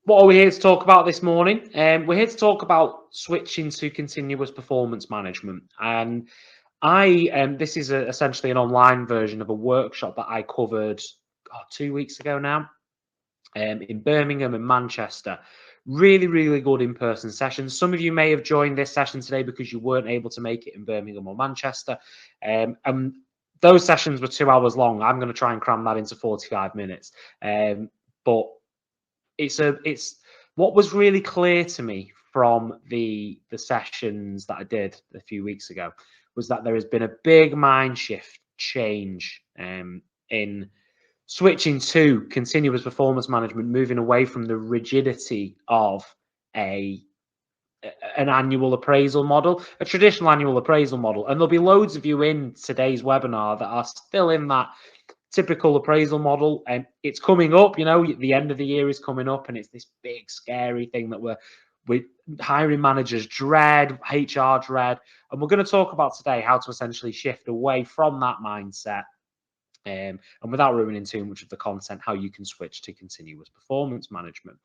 What are we here to talk about this morning? We're here to talk about switching to continuous performance management. And this is essentially an online version of a workshop that I covered 2 weeks ago now in Birmingham and Manchester. Really, really good in-person sessions. Some of you may have joined this session today because you weren't able to make it in Birmingham or Manchester. And those sessions were 2 hours long. I'm going to try and cram that into 45 minutes. But it's what was really clear to me from the sessions that I did a few weeks ago was that there has been a big mind shift change in switching to continuous performance management, moving away from the rigidity of a an annual appraisal model, a traditional annual appraisal model. And there'll be loads of you in today's webinar that are still in that typical appraisal model, and it's coming up. The end of the year is coming up, and it's this big scary thing that we hiring managers dread, HR dread, and we're going to talk about today how to essentially shift away from that mindset. And without ruining too much of the content, how you can switch to continuous performance management.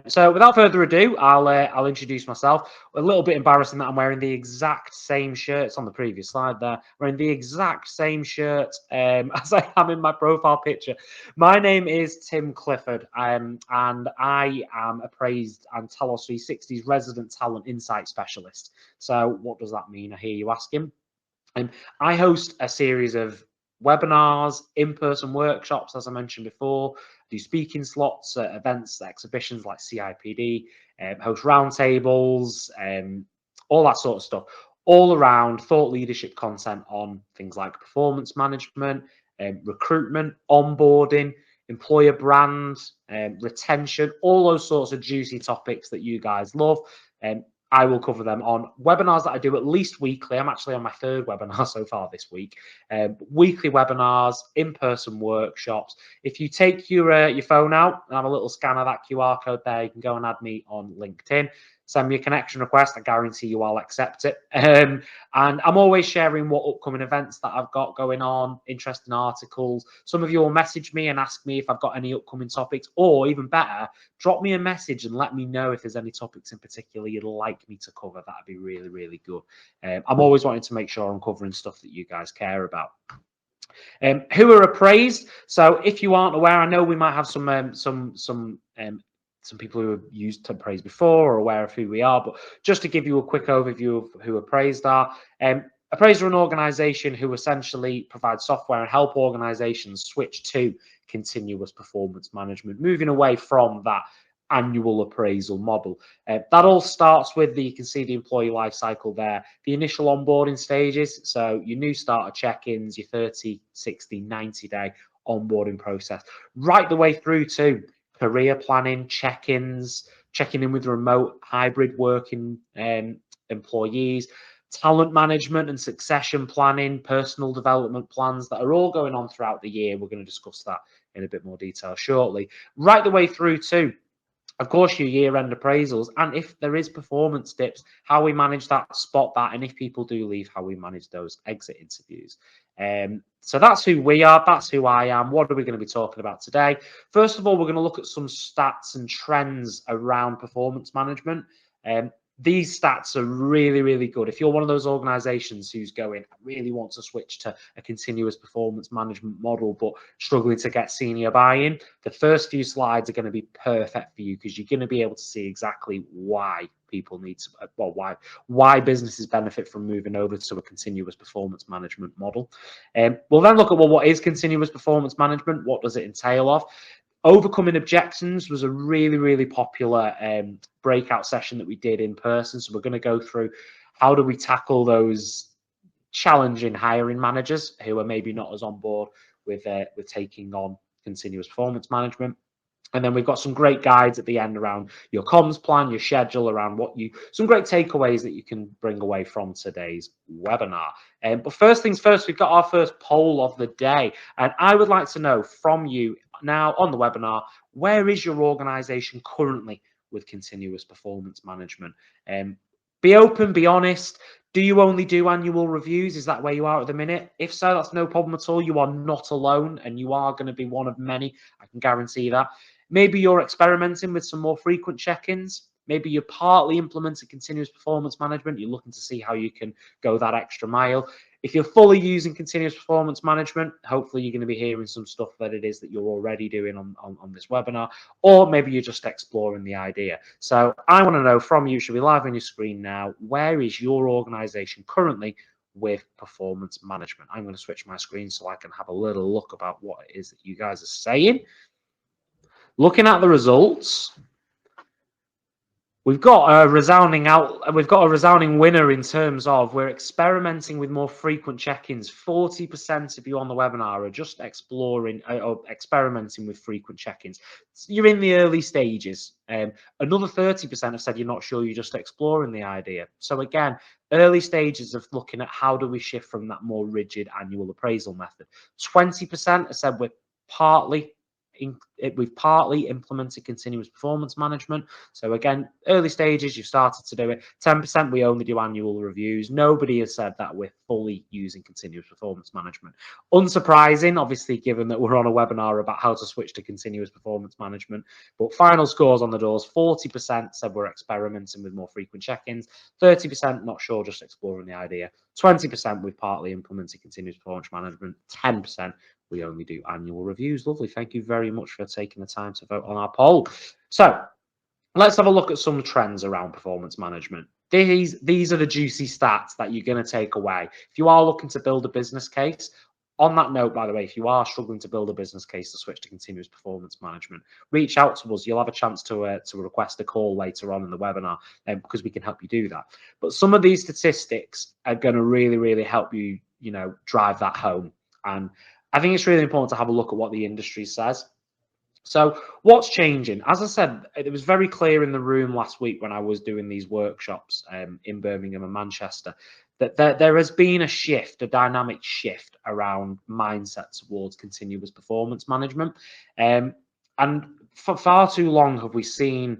So without further ado, I'll introduce myself. A little bit embarrassing that I'm wearing the exact same shirt. It's on the previous slide there. Wearing the exact same shirt as I am in my profile picture. My name is Tim Clifford, and I am Appraised and Talos 360's resident talent insight specialist. So what does that mean? I hear you asking. I host a series of webinars, in-person workshops, as I mentioned before. I do speaking slots at events, exhibitions like CIPD, host roundtables, all that sort of stuff, all around thought leadership content on things like performance management, recruitment, onboarding, employer brand, retention, all those sorts of juicy topics that you guys love. I will cover them on webinars that I do at least weekly. I'm actually on my third webinar so far this week. Weekly webinars, in-person workshops. If you take your phone out and have a little scan of that QR code there, you can go and add me on LinkedIn. Send me a connection request. I guarantee you I'll accept it. And I'm always sharing what upcoming events that I've got going on, interesting articles. Some of you will message me and ask me if I've got any upcoming topics, or even better, drop me a message and let me know if there's any topics in particular you'd like me to cover. That'd be really, really good. I'm always wanting to make sure I'm covering stuff that you guys care about. Who are appraised? So if you aren't aware, I know we might have some people who have used appraised before or aware of who we are, but just to give you a quick overview of who appraised are. Appraised are an organization who essentially provide software and help organizations switch to continuous performance management, moving away from that annual appraisal model. That all starts with you can see the employee life cycle there, the initial onboarding stages. So your new starter check-ins, your 30, 60, 90-day onboarding process, right the way through to career planning, check-ins, checking in with remote hybrid working employees, talent management and succession planning, personal development plans that are all going on throughout the year. We're going to discuss that in a bit more detail shortly. Right the way through to, of course, your year-end appraisals, and if there is performance dips, how we manage that, spot that, and if people do leave, how we manage those exit interviews. So that's who we are. That's who I am. What are we going to be talking about today? First of all, we're going to look at some stats and trends around performance management. These stats are really, really good. If you're one of those organizations who's going, I really want to switch to a continuous performance management model, but struggling to get senior buy-in, the first few slides are going to be perfect for you because you're going to be able to see exactly why people need to, well, why businesses benefit from moving over to a continuous performance management model. We'll then look at, well, what is continuous performance management? What does it entail of? Overcoming objections was a really, really popular breakout session that we did in person. So we're going to go through how do we tackle those challenging hiring managers who are maybe not as on board with taking on continuous performance management. And then we've got some great guides at the end around your comms plan, your schedule, around some great takeaways that you can bring away from today's webinar. But first things first, we've got our first poll of the day. And I would like to know from you now on the webinar, where is your organization currently with continuous performance management? Be open, be honest. Do you only do annual reviews? Is that where you are at the minute? If so, that's no problem at all. You are not alone, and you are going to be one of many. I can guarantee that. Maybe you're experimenting with some more frequent check-ins. Maybe you're partly implementing continuous performance management. You're looking to see how you can go that extra mile. If you're fully using continuous performance management, hopefully you're going to be hearing some stuff that it is that you're already doing on this webinar, or maybe you're just exploring the idea. So I want to know from you, should be live on your screen now, where is your organization currently with performance management? I'm going to switch my screen so I can have a little look about what it is that you guys are saying. Looking at the results, we've got a resounding winner in terms of we're experimenting with more frequent check-ins. 40% of you on the webinar are just exploring or experimenting with frequent check-ins. You're in the early stages. Another 30% have said you're not sure, you're just exploring the idea. So again, early stages of looking at how do we shift from that more rigid annual appraisal method. 20% have said we've partly implemented continuous performance management. So again, early stages, you've started to do it. 10%, we only do annual reviews. Nobody has said that we're fully using continuous performance management. Unsurprising, obviously, given that we're on a webinar about how to switch to continuous performance management. But final scores on the doors, 40% said we're experimenting with more frequent check-ins. 30% not sure, just exploring the idea. 20% we've partly implemented continuous performance management. 10% we only do annual reviews. Lovely. Thank you very much for taking the time to vote on our poll. So let's have a look at some trends around performance management. These are the juicy stats that you're going to take away. If you are looking to build a business case, on that note, by the way, if you are struggling to build a business case to switch to continuous performance management, reach out to us. You'll have a chance to request a call later on in the webinar because we can help you do that. But some of these statistics are going to really, really help you, drive that home. And I think it's really important to have a look at what the industry says. So what's changing? As I said, it was very clear in the room last week when I was doing these workshops in Birmingham and Manchester that there has been a shift, a dynamic shift around mindset towards continuous performance management. And for far too long have we seen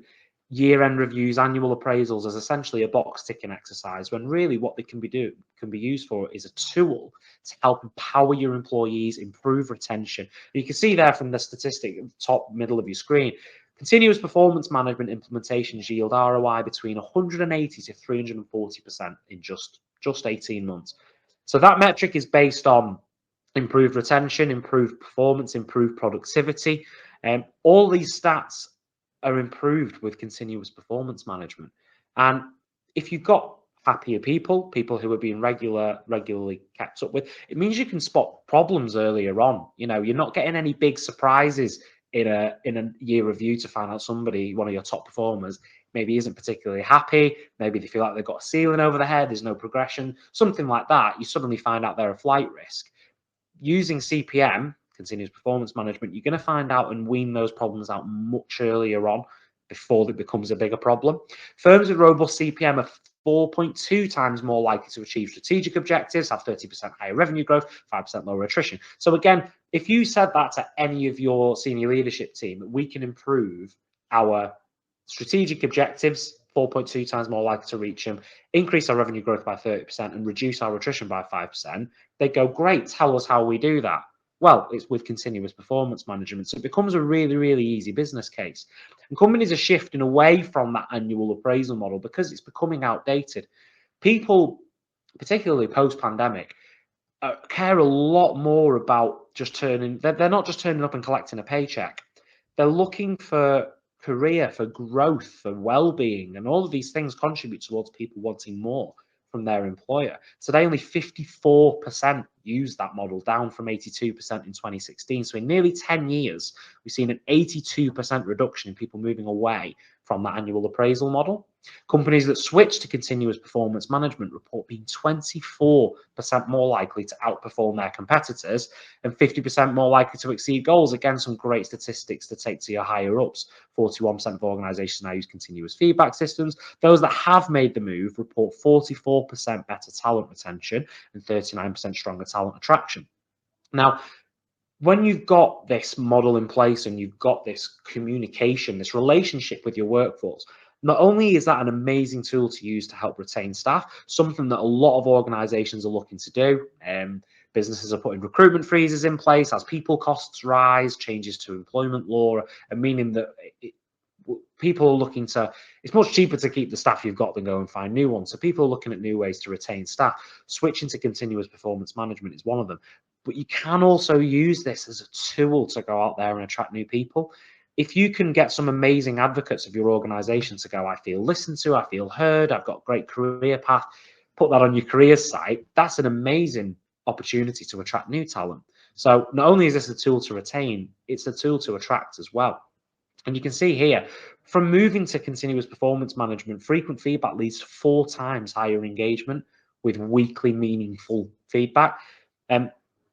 year-end reviews, annual appraisals as essentially a box-ticking exercise, when really what they can be used for is a tool to help empower your employees, improve retention. You can see there from the statistic at the top middle of your screen, continuous performance management implementations yield ROI between 180 to 340% in just 18 months. So that metric is based on improved retention, improved performance, improved productivity. All these stats are improved with continuous performance management. And if you've got happier people who are being regularly kept up with, it means you can spot problems earlier on. You're not getting any big surprises in a year review to find out somebody, one of your top performers, maybe isn't particularly happy. Maybe they feel like they've got a ceiling over their head, there's no progression, something like that. You suddenly find out they're a flight risk. Using CPM, continuous performance management, you're going to find out and wean those problems out much earlier on before it becomes a bigger problem. Firms with robust CPM are 4.2 times more likely to achieve strategic objectives, have 30% higher revenue growth, 5% lower attrition. So again, if you said that to any of your senior leadership team, we can improve our strategic objectives, 4.2 times more likely to reach them, increase our revenue growth by 30% and reduce our attrition by 5%, they go, great, tell us how we do that. Well, it's with continuous performance management. So it becomes a really, really easy business case. And companies are shifting away from that annual appraisal model because it's becoming outdated. People, particularly post-pandemic, care a lot more about they're not just turning up and collecting a paycheck. They're looking for career, for growth, for well-being, and all of these things contribute towards people wanting more from their employer. Today, only 54% use that model, down from 82% in 2016. So in nearly 10 years, we've seen an 82% reduction in people moving away from that annual appraisal model. Companies that switch to continuous performance management report being 24% more likely to outperform their competitors and 50% more likely to exceed goals. Again, some great statistics to take to your higher ups. 41% of organizations now use continuous feedback systems. Those that have made the move report 44% better talent retention and 39% stronger talent attraction. Now, when you've got this model in place and you've got this communication, this relationship with your workforce, not only is that an amazing tool to use to help retain staff, something that a lot of organizations are looking to do, businesses are putting recruitment freezes in place as people costs rise, changes to employment law, and meaning that people are looking to, it's much cheaper to keep the staff you've got than go and find new ones. So people are looking at new ways to retain staff. Switching to continuous performance management is one of them. But you can also use this as a tool to go out there and attract new people. If you can get some amazing advocates of your organization to go, I feel listened to, I feel heard, I've got a great career path, put that on your careers site, that's an amazing opportunity to attract new talent. So not only is this a tool to retain, it's a tool to attract as well. And you can see here, from moving to continuous performance management, frequent feedback leads to 4 times higher engagement with weekly meaningful feedback.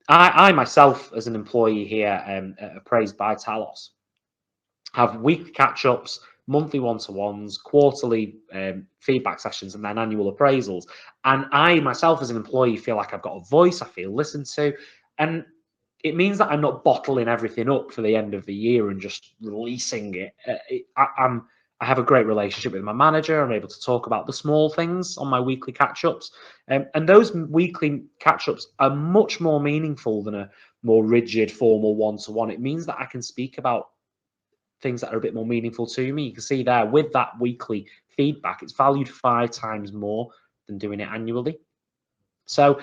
I myself, as an employee here, appraised by Talos, have weekly catch-ups, monthly one-to-ones, quarterly feedback sessions, and then annual appraisals. And I myself, as an employee, feel like I've got a voice, I feel listened to, and it means that I'm not bottling everything up for the end of the year and just releasing it. I have a great relationship with my manager. I'm able to talk about the small things on my weekly catch-ups. And those weekly catch-ups are much more meaningful than a more rigid, formal one-to-one. It means that I can speak about things that are a bit more meaningful to me. You can see there with that weekly feedback, it's valued 5 times more than doing it annually. So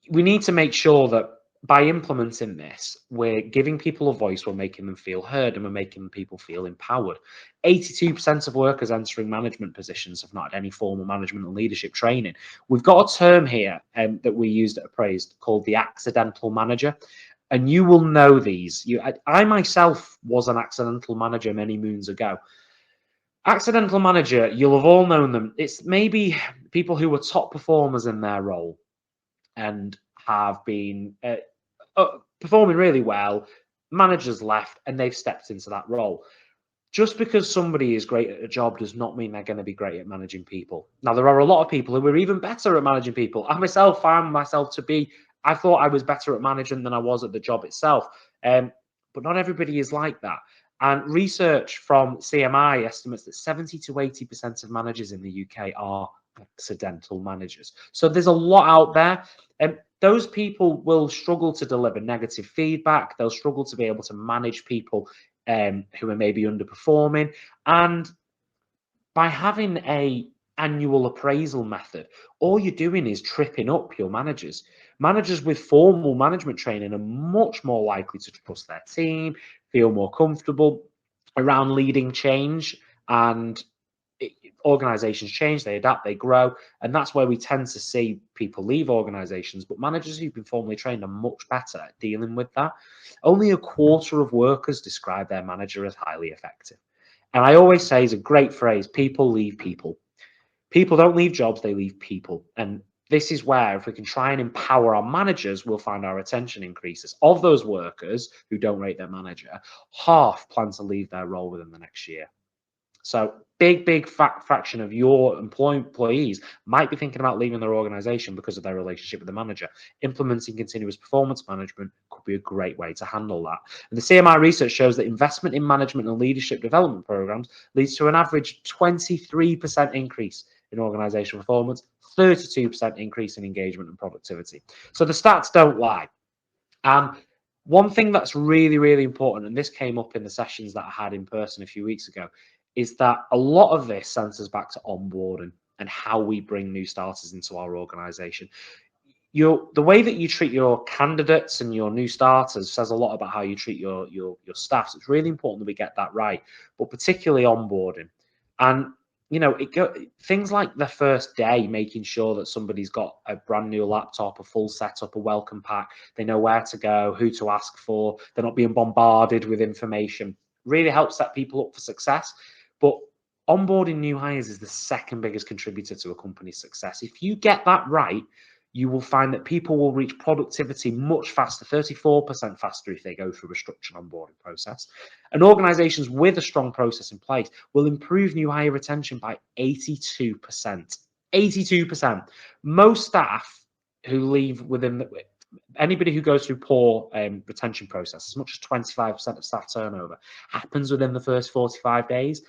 we need to make sure that by implementing this, we're giving people a voice, we're making them feel heard, and we're making people feel empowered. 82% of workers entering management positions have not had any formal management and leadership training. We've got a term here that we used at Appraised called the accidental manager. And you will know these. I myself was an accidental manager many moons ago. Accidental manager, you'll have all known them. It's maybe people who were top performers in their role and have been performing really well. Managers left and they've stepped into that role. Just because somebody is great at a job does not mean they're going to be great at managing people. Now, there are a lot of people who are even better at managing people. I myself found myself to be, I thought I was better at managing than I was at the job itself. But not everybody is like that. And research from CMI estimates that 70 to 80% of managers in the UK are accidental managers. So there's a lot out there. And those people will struggle to deliver negative feedback. They'll struggle to be able to manage people who are maybe underperforming. And by having a annual appraisal method, all you're doing is tripping up your managers. Managers with formal management training are much more likely to trust their team, feel more comfortable around leading change, and organizations change, they adapt, they grow, and that's where we tend to see people leave organizations. But managers who've been formally trained are much better at dealing with that. Only a quarter of workers describe their manager as highly effective. And I always say, is a great phrase, people leave people. People don't leave jobs, they leave people. And this is where, if we can try and empower our managers, we'll find our retention increases. Of those workers who don't rate their manager, half plan to leave their role within the next year. So big fraction of your employees might be thinking about leaving their organization because of their relationship with the manager. Implementing continuous performance management could be a great way to handle that. And the CMI research shows that investment in management and leadership development programs leads to an average 23% increase in organizational performance, 32% increase in engagement and productivity. So the stats don't lie. And one thing that's really important, and this came up in the sessions that I had in person a few weeks ago, is that a lot of this centers back to onboarding and how we bring new starters into our organization. The way that you treat your candidates and your new starters says a lot about how you treat your staff. So it's really important that we get that right, but particularly onboarding. And things like the first day, making sure that somebody's got a brand new laptop, a full setup, a welcome pack, they know where to go, who to ask for, they're not being bombarded with information, really helps set people up for success. But onboarding new hires is the second biggest contributor to a company's success. If you get that right, you will find that people will reach productivity much faster, 34% faster if they go through a structured onboarding process. And organizations with a strong process in place will improve new hire retention by 82%. 82%. Most staff who leave anybody who goes through poor retention process, as much as 25% of staff turnover happens within the first 45 days.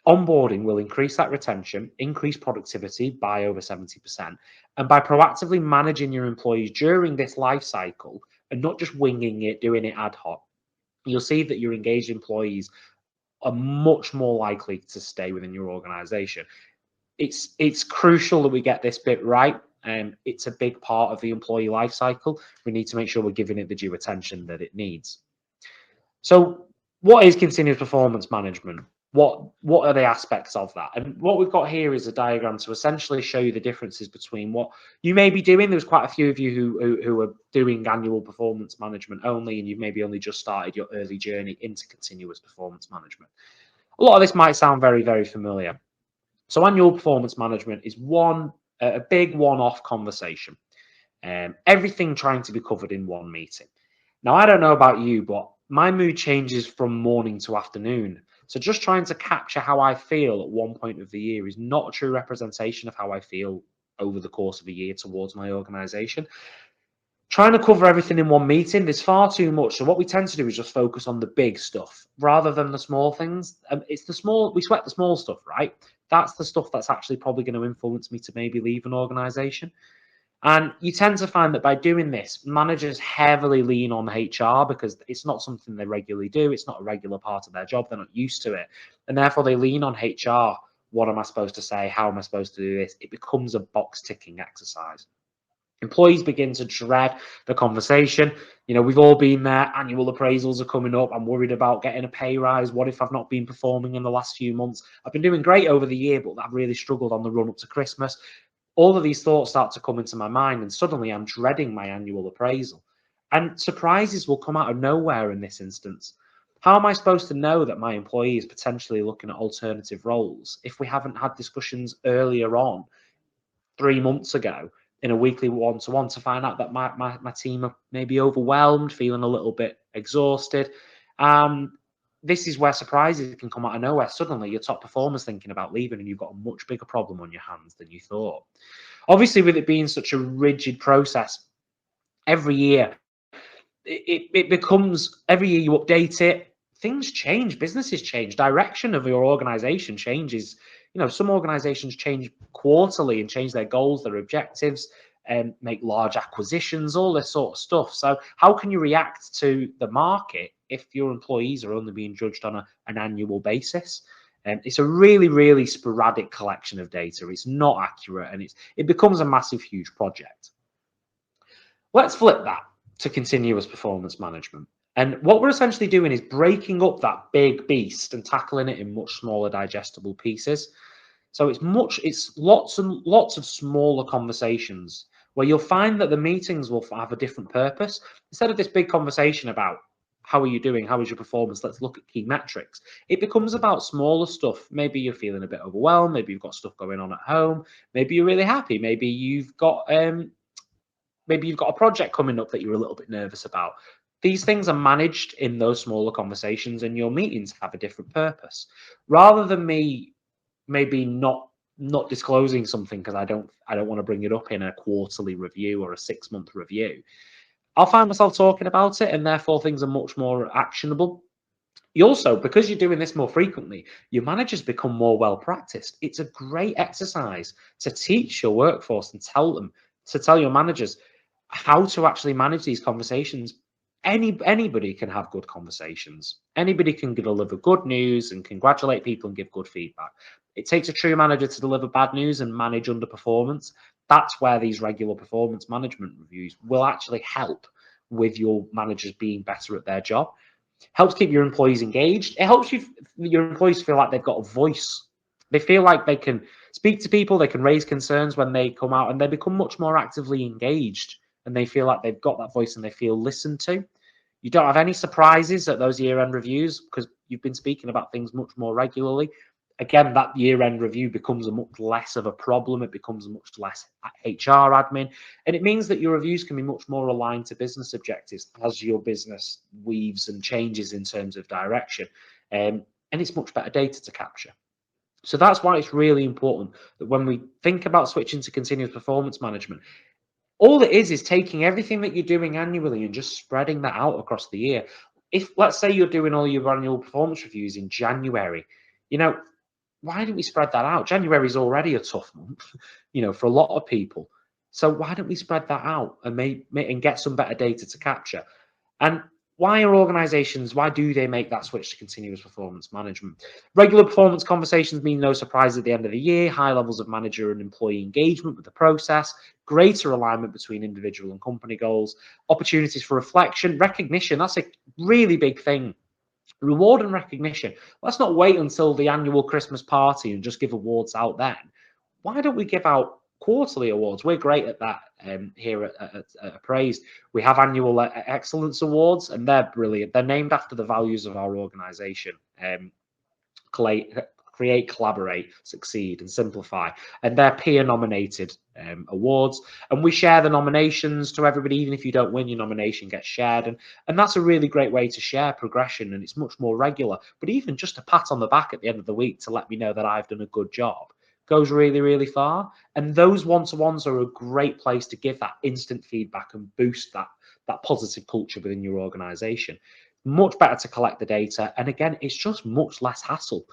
Onboarding will increase that retention, increase productivity by over 70%. And by proactively managing your employees during this life cycle and not just winging it, doing it ad hoc, you'll see that your engaged employees are much more likely to stay within your organization. It's crucial that we get this bit right. It's a big part of the employee life cycle. We need to make sure we're giving it the due attention that it needs. So what is continuous performance management? What are the aspects of that? And what we've got here is a diagram to essentially show you the differences between what you may be doing. There's quite a few of you who are doing annual performance management only, and you've maybe only just started your early journey into continuous performance management. A lot of this might sound very, very familiar. So annual performance management is a big one-off conversation. Everything trying to be covered in one meeting. Now, I don't know about you, but my mood changes from morning to afternoon. So just trying to capture how I feel at one point of the year is not a true representation of how I feel over the course of a year towards my organization. Trying to cover everything in one meeting, there's far too much. So what we tend to do is just focus on the big stuff rather than the small things. It's the small, we sweat the small stuff, right? That's the stuff that's actually probably going to influence me to maybe leave an organization. And you tend to find that by doing this, managers heavily lean on HR because it's not something they regularly do. It's not a regular part of their job. They're not used to it. And therefore, they lean on HR. What am I supposed to say? How am I supposed to do this? It becomes a box ticking exercise. Employees begin to dread the conversation. We've all been there. Annual appraisals are coming up. I'm worried about getting a pay rise. What if I've not been performing in the last few months? I've been doing great over the year, but I've really struggled on the run up to Christmas. All of these thoughts start to come into my mind, and suddenly I'm dreading my annual appraisal. And surprises will come out of nowhere in this instance. How am I supposed to know that my employee is potentially looking at alternative roles if we haven't had discussions earlier on, 3 months ago, in a weekly one-to-one to find out that my team are maybe overwhelmed, feeling a little bit exhausted? This is where surprises can come out of nowhere. Suddenly, your top performer's thinking about leaving, and you've got a much bigger problem on your hands than you thought. Obviously, with it being such a rigid process, every year it becomes, every year you update it, things change, businesses change, direction of your organization changes. Some organizations change quarterly and change their goals, their objectives, and make large acquisitions, all this sort of stuff. So how can you react to the market if your employees are only being judged on an annual basis? It's a really, really sporadic collection of data. It's not accurate, and it becomes a massive, huge project. Let's flip that to continuous performance management. And what we're essentially doing is breaking up that big beast and tackling it in much smaller, digestible pieces. So it's lots and lots of smaller conversations where you'll find that the meetings will have a different purpose. Instead of this big conversation about how are you doing, how is your performance, let's look at key metrics, it becomes about smaller stuff. Maybe you're feeling a bit overwhelmed, maybe you've got stuff going on at home, maybe you're really happy, maybe you've got a project coming up that you're a little bit nervous about. These things are managed in those smaller conversations, and your meetings have a different purpose. Rather than me maybe not disclosing something because I don't want to bring it up in a quarterly review or a 6-month review, I'll find myself talking about it, and therefore things are much more actionable. You also, because you're doing this more frequently, your managers become more well practiced. It's a great exercise to teach your workforce and tell your managers how to actually manage these conversations. Anybody can have good conversations. Anybody can deliver good news and congratulate people and give good feedback. It takes a true manager to deliver bad news and manage underperformance. That's where these regular performance management reviews will actually help with your managers being better at their job. Helps keep your employees engaged. It helps your employees feel like they've got a voice. They feel like they can speak to people, they can raise concerns when they come out, and they become much more actively engaged, and they feel like they've got that voice and they feel listened to. You don't have any surprises at those year-end reviews because you've been speaking about things much more regularly. Again, that year-end review becomes a much less of a problem. It becomes much less HR admin. And it means that your reviews can be much more aligned to business objectives as your business weaves and changes in terms of direction. And it's much better data to capture. So that's why it's really important that when we think about switching to continuous performance management, all it is taking everything that you're doing annually and just spreading that out across the year. If, let's say, you're doing all your annual performance reviews in January, why don't we spread that out? January is already a tough month, for a lot of people. So why don't we spread that out and and get some better data to capture? And why do they make that switch to continuous performance management? Regular performance conversations mean no surprise at the end of the year, high levels of manager and employee engagement with the process, greater alignment between individual and company goals, opportunities for reflection, recognition. That's a really big thing. Reward and recognition. Let's not wait until the annual Christmas party and just give awards out then. Why don't we give out quarterly awards? We're great at that here at Appraised. We have annual excellence awards, and they're brilliant. They're named after the values of our organisation. Create, collaborate, succeed, and simplify. And they're peer nominated awards. And we share the nominations to everybody. Even if you don't win, your nomination gets shared. And that's a really great way to share progression. And it's much more regular. But even just a pat on the back at the end of the week to let me know that I've done a good job goes really, really far. And those one-to-ones are a great place to give that instant feedback and boost that positive culture within your organization. Much better to collect the data. And again, it's just much less hassle.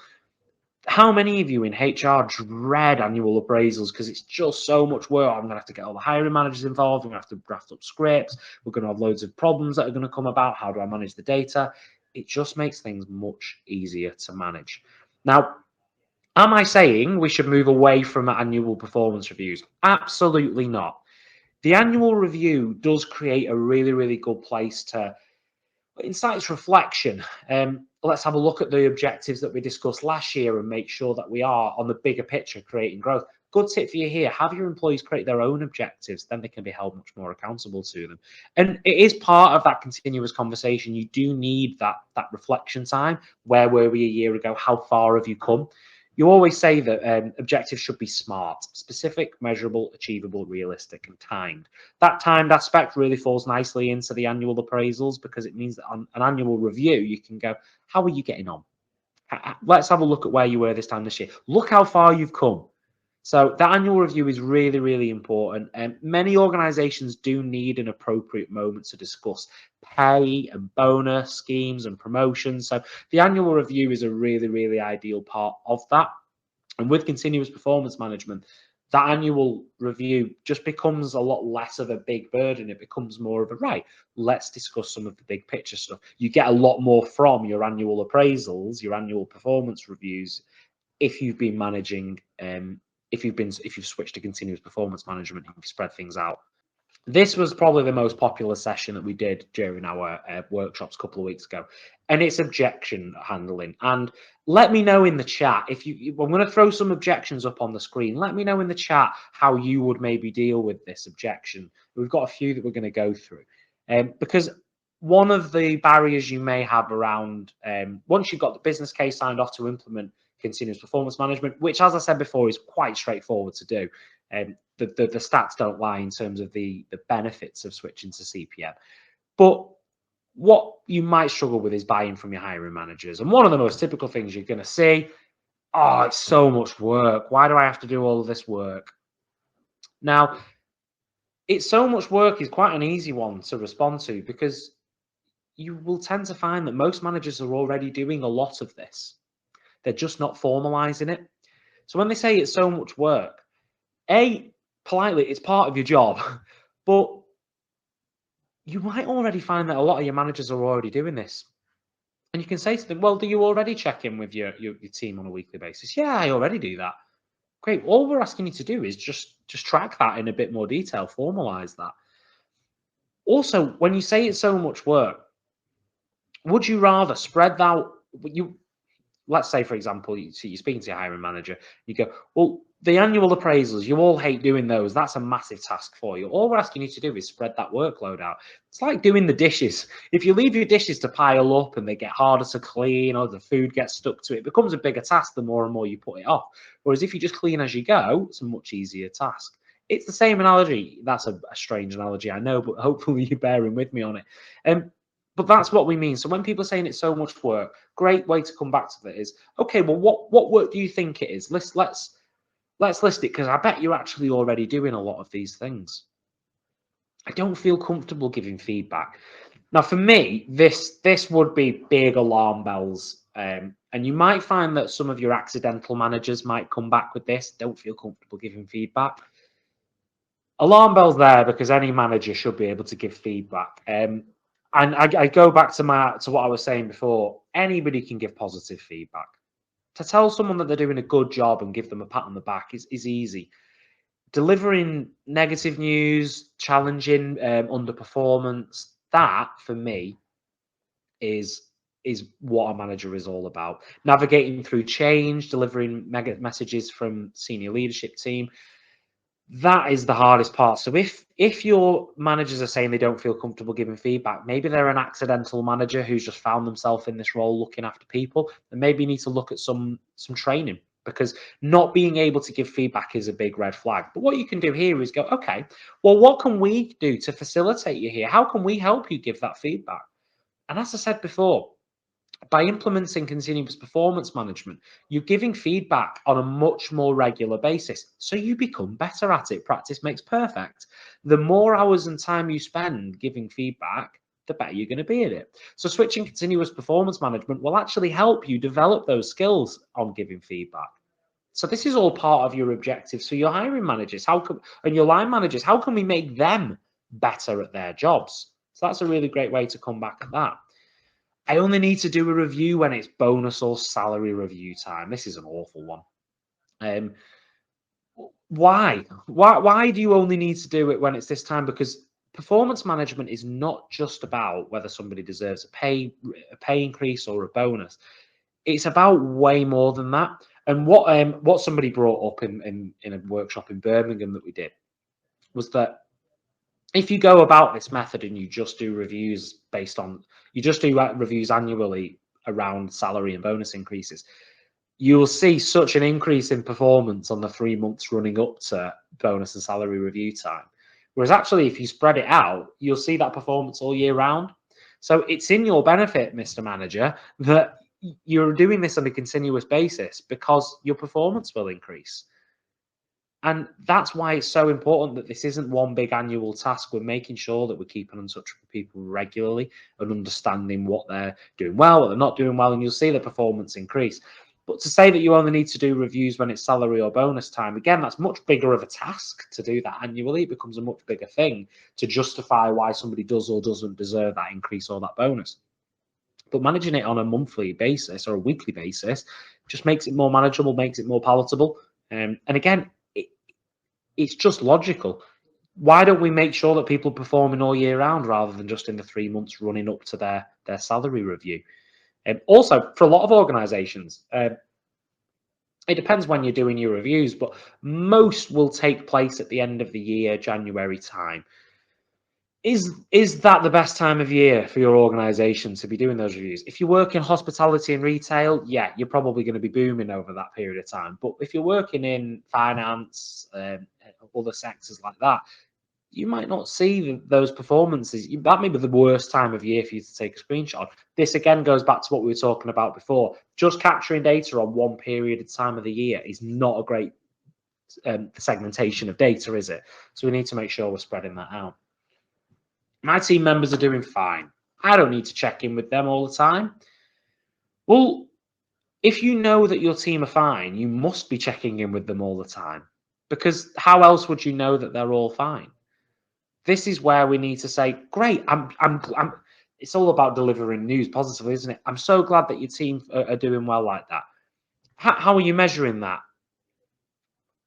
How many of you in HR dread annual appraisals because it's just so much work? I'm going to have to get all the hiring managers involved. We're going to have to draft up scripts. We're going to have loads of problems that are going to come about. How do I manage the data? It just makes things much easier to manage. Now, am I saying we should move away from annual performance reviews? Absolutely not. The annual review does create a really, really good place to insights reflection. Let's have a look at the objectives that we discussed last year and make sure that we are on the bigger picture creating growth. Good tip for you here: have your employees create their own objectives, then they can be held much more accountable to them. And it is part of that continuous conversation. You do need that reflection time. Where were we a year ago? How far have you come? You always say that objectives should be SMART: specific, measurable, achievable, realistic, and timed. That timed aspect really falls nicely into the annual appraisals because it means that on an annual review, you can go, how are you getting on? Let's have a look at where you were this time this year. Look how far you've come. So that annual review is really, really important. And many organizations do need an appropriate moment to discuss pay and bonus schemes and promotions. So the annual review is a really, really ideal part of that. And with continuous performance management, that annual review just becomes a lot less of a big burden. It becomes more of a, right, let's discuss some of the big picture stuff. You get a lot more from your annual appraisals, your annual performance reviews, if you've been managing, if you've switched to continuous performance management and you've spread things out. This was probably the most popular session that we did during our workshops a couple of weeks ago, and it's objection handling. And let me know in the chat if I'm going to throw some objections up on the screen. Let me know in the chat how you would maybe deal with this objection. We've got a few that we're going to go through, because one of the barriers you may have around once you've got the business case signed off to implement continuous performance management, which, as I said before, is quite straightforward to do. The stats don't lie in terms of the benefits of switching to CPM. But what you might struggle with is buy-in from your hiring managers. And one of the most typical things you're going to see, oh, it's so much work. Why do I have to do all of this work? Now, it's so much work is quite an easy one to respond to because you will tend to find that most managers are already doing a lot of this. They're just not formalizing it. So when they say it's so much work, politely, it's part of your job, but you might already find that a lot of your managers are already doing this. And you can say to them, well, do you already check in with your team on a weekly basis? Yeah, I already do that. Great. All we're asking you to do is just track that in a bit more detail, formalize that. Also, when you say it's so much work, would you rather spread out let's say, for example, you're speaking to your hiring manager, you go, well, the annual appraisals, you all hate doing those. That's a massive task for you. All we're asking you to do is spread that workload out. It's like doing the dishes. If you leave your dishes to pile up and they get harder to clean or the food gets stuck to it, it becomes a bigger task the more and more you put it off. Whereas if you just clean as you go, it's a much easier task. It's the same analogy. That's a strange analogy, I know, but hopefully you're bearing with me on it. But that's what we mean. So when people are saying it's so much work, great way to come back to that is, okay, well, what work do you think it is? Let's list it, because I bet you're actually already doing a lot of these things. I don't feel comfortable giving feedback. Now, for me, this would be big alarm bells And you might find that some of your accidental managers might come back with this, don't feel comfortable giving feedback. Alarm bells there, because any manager should be able to give feedback. And I go back to what I was saying before. Anybody can give positive feedback. To tell someone that they're doing a good job and give them a pat on the back is easy. Delivering negative news, challenging underperformance, that for me is what a manager is all about. Navigating through change, delivering mega messages from senior leadership team. That is the hardest part. So if your managers are saying they don't feel comfortable giving feedback, maybe they're an accidental manager who's just found themselves in this role looking after people, and maybe you need to look at some training, because not being able to give feedback is a big red flag. But what you can do here is go, okay, well, what can we do to facilitate you here? How can we help you give that feedback? And as I said before, by implementing continuous performance management, you're giving feedback on a much more regular basis. So you become better at it. Practice makes perfect. The more hours and time you spend giving feedback, the better you're going to be at it. So switching continuous performance management will actually help you develop those skills on giving feedback. So this is all part of your objectives. So your hiring managers, and your line managers, how can we make them better at their jobs? So that's a really great way to come back at that. I only need to do a review when it's bonus or salary review time. This is an awful one. Why? Why do you only need to do it when it's this time? Because performance management is not just about whether somebody deserves a pay increase or a bonus. It's about way more than that. And what somebody brought up in a workshop in Birmingham that we did was that if you go about this method and you just do reviews reviews annually around salary and bonus increases, you will see such an increase in performance on the 3 months running up to bonus and salary review time. Whereas actually, if you spread it out, you'll see that performance all year round. So it's in your benefit, Mr. Manager, that you're doing this on a continuous basis, because your performance will increase. And that's why it's so important that this isn't one big annual task. We're making sure that we're keeping in touch with people regularly and understanding what they're doing well, what they're not doing well, and you'll see the performance increase. But to say that you only need to do reviews when it's salary or bonus time, again, that's much bigger of a task to do that annually. It becomes a much bigger thing to justify why somebody does or doesn't deserve that increase or that bonus. But managing it on a monthly basis or a weekly basis just makes it more manageable, makes it more palatable. And again, it's just logical. Why don't we make sure that people are performing all year round rather than just in the 3 months running up to their salary review? Also, for a lot of organizations, it depends when you're doing your reviews, but most will take place at the end of the year, January time. Is that the best time of year for your organization to be doing those reviews? If you work in hospitality and retail, yeah, you're probably going to be booming over that period of time. But if you're working in finance, other sectors like that, you might not see those performances. That may be the worst time of year for you to take a screenshot. This again goes back to what we were talking about before. Just capturing data on one period of time of the year is not a great segmentation of data, is it? So we need to make sure we're spreading that out. My team members are doing fine. I don't need to check in with them all the time. Well, if you know that your team are fine, you must be checking in with them all the time, because how else would you know that they're all fine? This is where we need to say, great, it's all about delivering news positively, isn't it? I'm so glad that your team are doing well like that. How are you measuring that?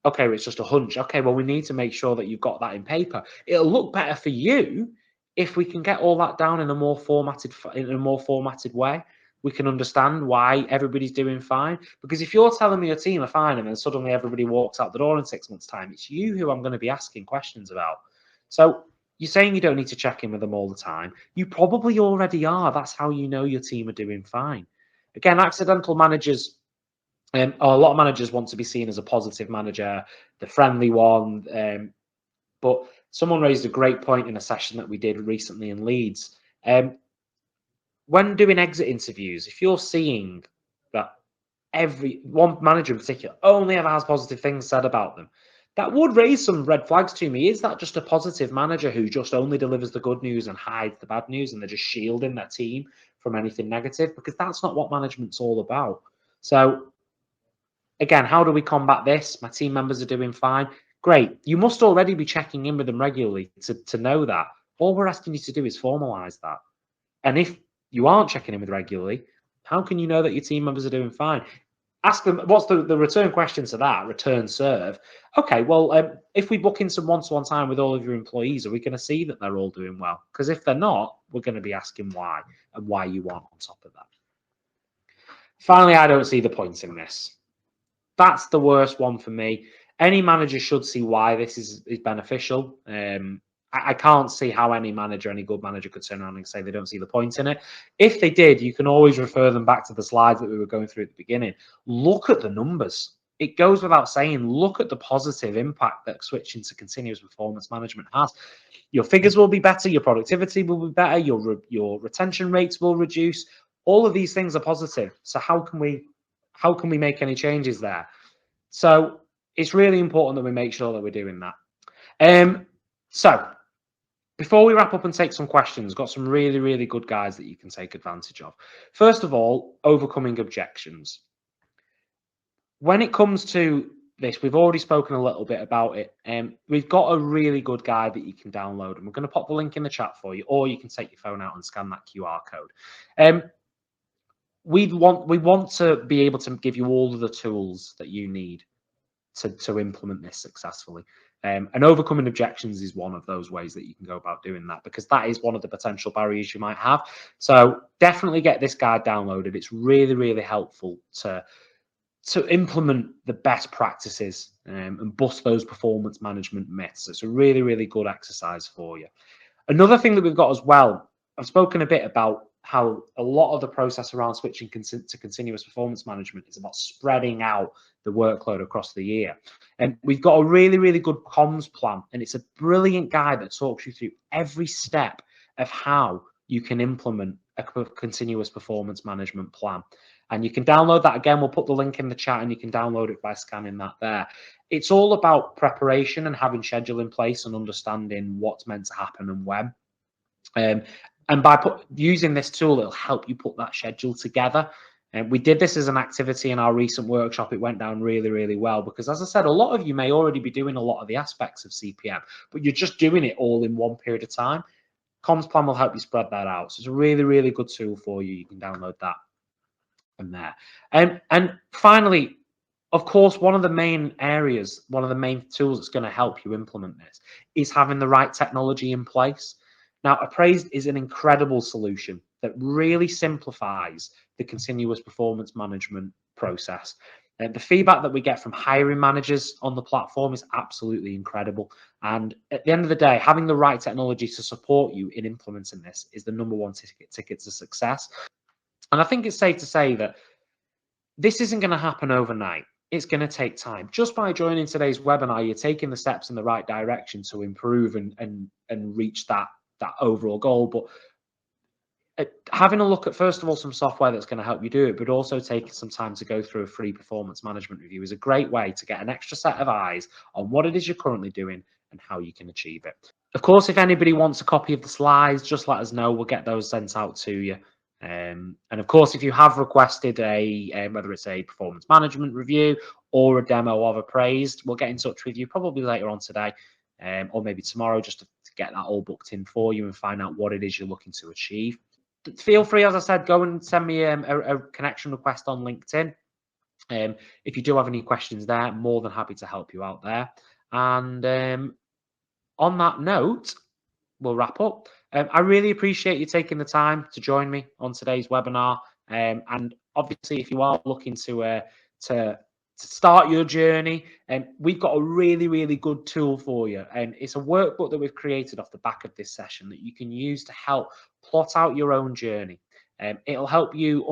Okay, well, it's just a hunch. Okay, well, we need to make sure that you've got that in paper. It'll look better for you if we can get all that down in a more formatted way. We can understand why everybody's doing fine. Because if you're telling me your team are fine and then suddenly everybody walks out the door in 6 months' time, it's you who I'm going to be asking questions about. So you're saying you don't need to check in with them all the time. You probably already are. That's how you know your team are doing fine. Again, accidental managers. A lot of managers want to be seen as a positive manager, the friendly one. But someone raised a great point in a session that we did recently in Leeds. When doing exit interviews, if you're seeing that every one manager in particular only ever has positive things said about them, that would raise some red flags to me. Is that just a positive manager who just only delivers the good news and hides the bad news, and they're just shielding their team from anything negative, because that's not what management's all about. So again, how do we combat this? My team members are doing fine. Great. You must already be checking in with them regularly to know that. All we're asking you to do is formalize that. And if you aren't checking in with regularly, how can you know that your team members are doing fine? Ask them, what's the return question to that? Return serve. Okay, well, if we book in some one-to-one time with all of your employees, are we going to see that they're all doing well? Because if they're not, we're going to be asking why and why you want on top of that. Finally, I don't see the point in this. That's the worst one for me. Any manager should see why this is beneficial. I can't see how any good manager could turn around and say they don't see the point in it. If they did, you can always refer them back to the slides that we were going through at the beginning. Look at the numbers. It goes without saying, look at the positive impact that switching to continuous performance management has. Your figures will be better, your productivity will be better, your retention rates will reduce. All of these things are positive. So how can we make any changes there? So it's really important that we make sure that we're doing that. So before we wrap up and take some questions, got some really, really good guides that you can take advantage of. First of all, overcoming objections. When it comes to this, we've already spoken a little bit about it. We've got a really good guide that you can download, and we're going to pop the link in the chat for you, or you can take your phone out and scan that QR code. We want to be able to give you all of the tools that you need to implement this successfully. And overcoming objections is one of those ways that you can go about doing that, because that is one of the potential barriers you might have. So definitely get this guide downloaded. It's really, really helpful to implement the best practices and bust those performance management myths. It's a really, really good exercise for you. Another thing that we've got as well, I've spoken a bit about how a lot of the process around switching to continuous performance management is about spreading out the workload across the year. And we've got a really, really good comms plan, and it's a brilliant guide that talks you through every step of how you can implement a continuous performance management plan. And you can download that. Again, we'll put the link in the chat, and you can download it by scanning that there. It's all about preparation and having schedule in place and understanding what's meant to happen and when. And by using this tool, it'll help you put that schedule together. And we did this as an activity in our recent workshop. It went down really, really well because, as I said, a lot of you may already be doing a lot of the aspects of CPM, but you're just doing it all in one period of time. Comms Plan will help you spread that out. So it's a really, really good tool for you. You can download that from there. And finally, of course, one of the main tools that's going to help you implement this is having the right technology in place. Now, Appraised is an incredible solution that really simplifies the continuous performance management process. The feedback that we get from hiring managers on the platform is absolutely incredible. And at the end of the day, having the right technology to support you in implementing this is the number one ticket to success. And I think it's safe to say that this isn't going to happen overnight. It's going to take time. Just by joining today's webinar, you're taking the steps in the right direction to improve and reach that overall goal. But having a look at, first of all, some software that's going to help you do it, but also taking some time to go through a free performance management review is a great way to get an extra set of eyes on what it is you're currently doing and how you can achieve it. Of course, if anybody wants a copy of the slides, just let us know. We'll get those sent out to you. And of course, if you have requested whether it's a performance management review or a demo of Appraised, we'll get in touch with you probably later on today or maybe tomorrow, just to get that all booked in for you and find out what it is you're looking to achieve. Feel free, as I said, go and send me a connection request on LinkedIn. If you do have any questions there, more than happy to help you out there. And on that note, we'll wrap up. I really appreciate you taking the time to join me on today's webinar. And obviously, if you are looking to start your journey, we've got a really, really good tool for you. And it's a workbook that we've created off the back of this session that you can use to help plot out your own journey. It'll help you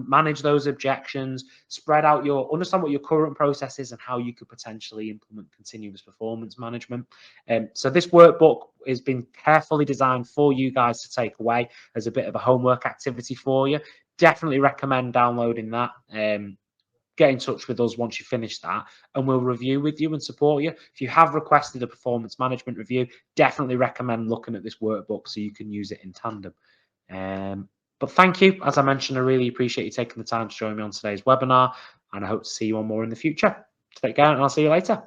manage those objections, understand what your current process is and how you could potentially implement continuous performance management. So this workbook has been carefully designed for you guys to take away as a bit of a homework activity for you. Definitely recommend downloading that. Get in touch with us once you finish that, and we'll review with you and support you. If you have requested a performance management review, definitely recommend looking at this workbook so you can use it in tandem. But thank you. As I mentioned, I really appreciate you taking the time to join me on today's webinar, and I hope to see you on more in the future. Take care, and I'll see you later.